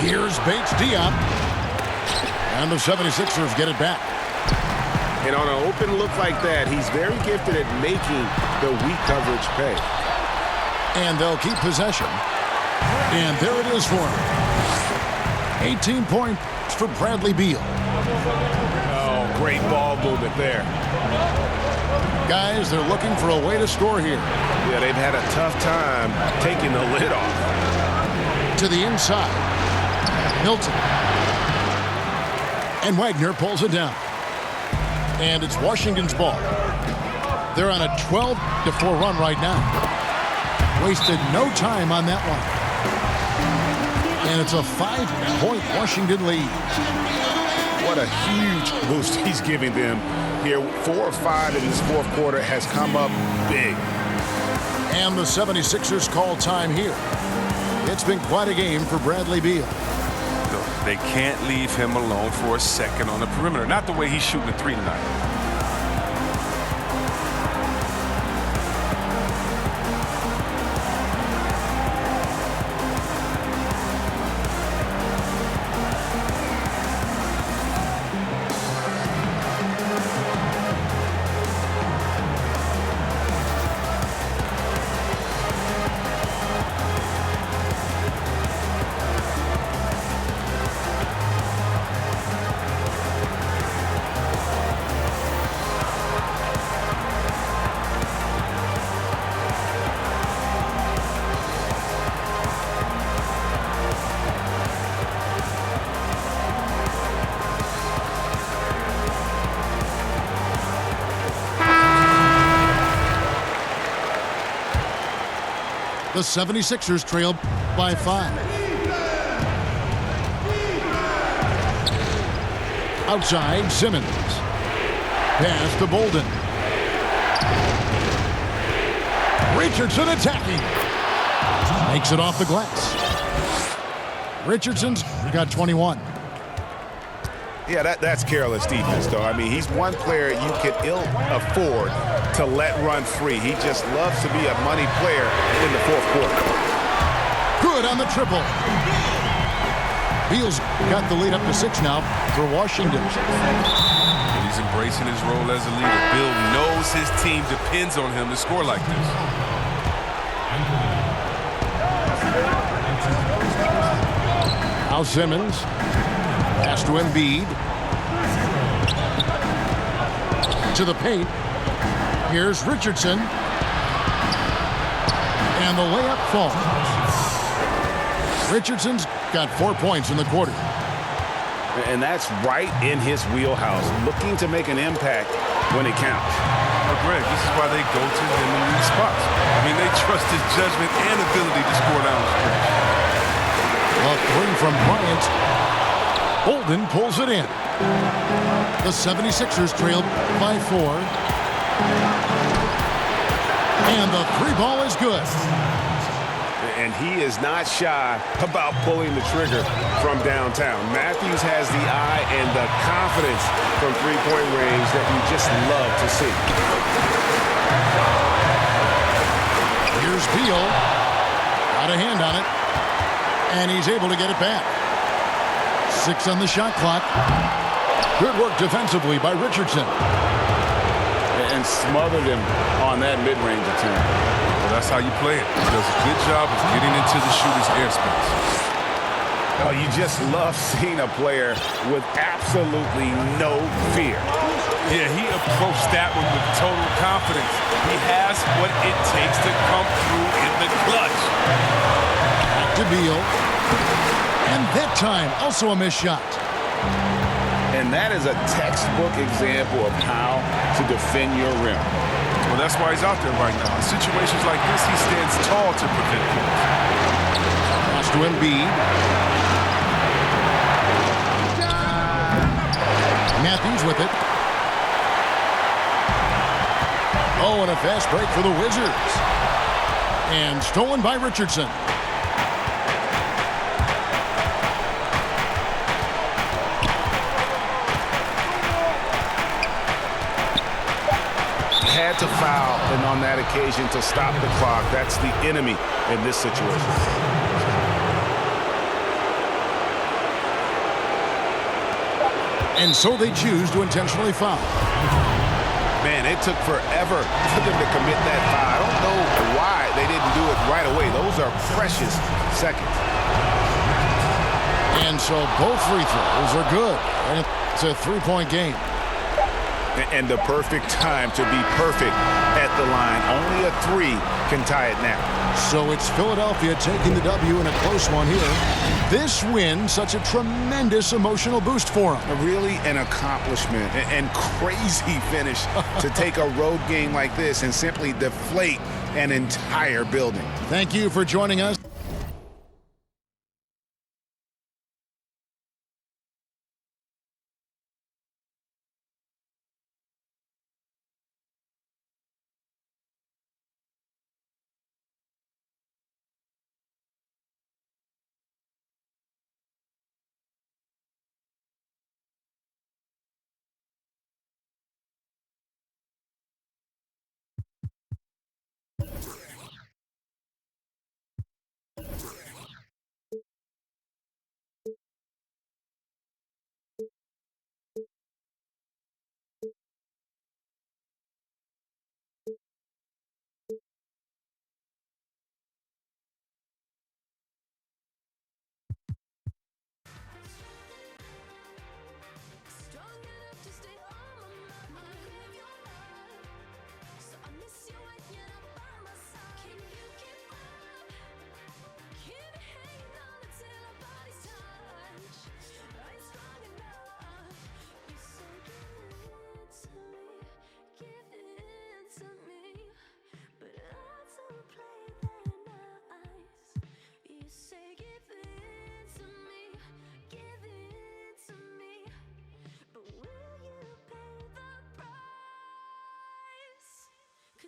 Here's Bates-Diop. And the 76ers get it back. And on an open look like that, he's very gifted at making the weak coverage pay. And they'll keep possession. And there it is for him. 18 points for Bradley Beal. Oh, great ball movement there. Guys, they're looking for a way to score here. Yeah, they've had a tough time taking the lid off. To the inside. Milton. And Wagner pulls it down. And it's Washington's ball. They're on a 12-4 run right now. Wasted no time on that one. And it's a 5-point Washington lead. What a huge boost he's giving them here. 4 or 5 in this fourth quarter has come up big. And the 76ers call time here. It's been quite a game for Bradley Beal. They can't leave him alone for a second on the perimeter. Not the way he's shooting the 3 tonight. The 76ers trail by 5. Outside, Simmons. Pass to Bolden. Richardson attacking. Makes it off the glass. Richardson's got 21. Yeah, that's careless defense, though. I mean, he's one player you can ill afford to let run free. He just loves to be a money player in the fourth quarter. Good on the triple. Beal's got the lead up to 6 now for Washington. And he's embracing his role as a leader. Bill knows his team depends on him to score like this. Now Simmons. Pass to Embiid. To the paint. Here's Richardson. And the layup falls. Richardson's got 4 points in the quarter. And that's right in his wheelhouse, looking to make an impact when it counts. Well, Greg, this is why they go to him in these spots. I mean, they trust his judgment and ability to score down the stretch. A three from Bryant. Bolden pulls it in. The 76ers trail by 4. And the three ball is good. And he is not shy about pulling the trigger from downtown. Matthews has the eye and the confidence from three-point range that you just love to see. Here's Beal. Got a hand on it. And he's able to get it back. 6 on the shot clock. Good work defensively by Richardson. And smothered him on that mid-range attempt. Well, that's how you play it. He does a good job of getting into the shooter's airspace. Oh, you just love seeing a player with absolutely no fear. Yeah, he approached that one with total confidence. He has what it takes to come through in the clutch. Back to Beal. And that time, also a missed shot. And that is a textbook example of how to defend your rim. Well, that's why he's out there right now. In situations like this, he stands tall to prevent points. Pass to Embiid. Matthews with it. Oh, and a fast break for the Wizards. And stolen by Richardson. Had to foul, and on that occasion to stop the clock. That's the enemy in this situation. And so they choose to intentionally foul. Man, it took forever for them to commit that foul. I don't know why they didn't do it right away. Those are precious seconds. And so both free throws are good. And it's a three-point game. And the perfect time to be perfect at the line. Only a 3 can tie it now. So it's Philadelphia taking the W in a close one here. This win, such a tremendous emotional boost for them. Really an accomplishment and crazy finish to take a road game like this and simply deflate an entire building. Thank you for joining us.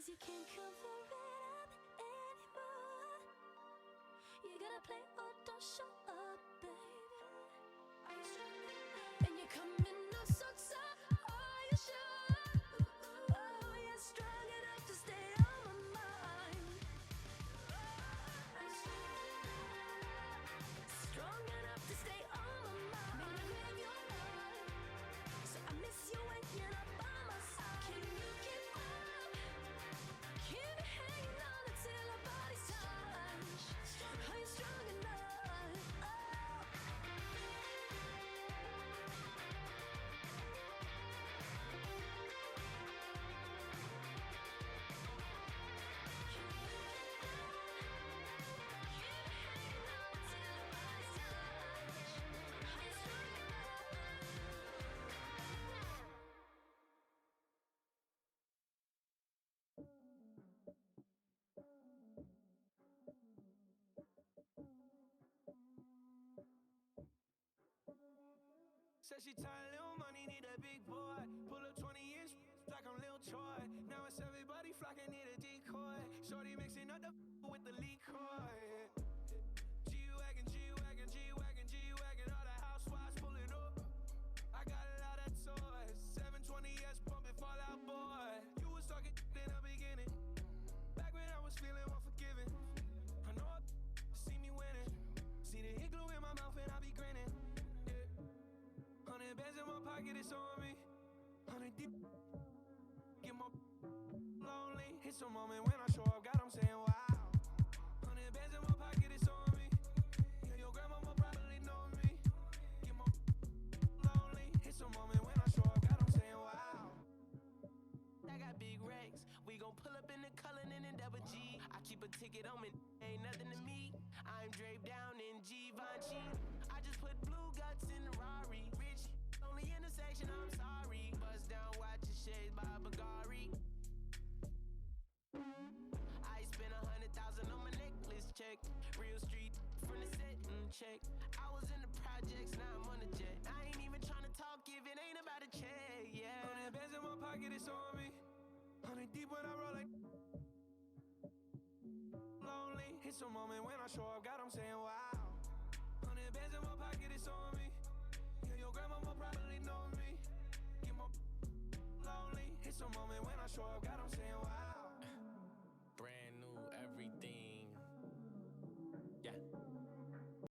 You can't cover it up anymore. You gotta play or don't show up, baby. Are you strong? And you're coming up so tough. Are you sure? Oh, you're strong enough to stay on my mind. Are you strong enough to stay on my mind? Maybe crave your love, so I miss you when you're not by my side. Can you keep up? Keep hanging on until our bodies touch. Are you strong enough? Oh. Said she tired, little money, need a big boy. Pull up 20-inch like I'm Lil Troy. Now it's everybody flocking, need a decoy. Shorty mixing up the with the liquor. G-Wagon, G-Wagon, G-Wagon, G-Wagon. All the housewives pulling up. I got a lot of toys. 720S pumping Fallout Boy. You was talking in the beginning. Back when I was feeling unforgiving. I know see me winning. See the igloo in my mouth and I be grinning. 100 bands in my pocket, it's on me. 100 deep, get more lonely. It's a moment when I show up, God, I'm saying wow. 100 bands in my pocket, it's on me. Yeah, your grandma will probably know me. Get more lonely. It's a moment when I show up, God, I'm saying wow. I got big racks. We gon' pull up in the Cullinan and Double G. I keep a ticket on me, ain't nothing to me. I'm draped down in Givenchy. I just put blue guts in the Rari. Rich, only intersection, I'm sorry. Bust down, watch your shades by Bulgari. I spent 100,000 on my necklace, check. Real street, from the set, check. I was in the projects, now I'm on the jet. I ain't even tryna talk if it ain't about a check, yeah. 100 bands in my pocket, it's on me. 100 deep when I roll like lonely. It's a moment when I show up, God, I'm saying wow. 100 bands in my pocket, it's on me. Yeah, your grandma will probably know me. Get more lonely. It's a moment when I show up, God,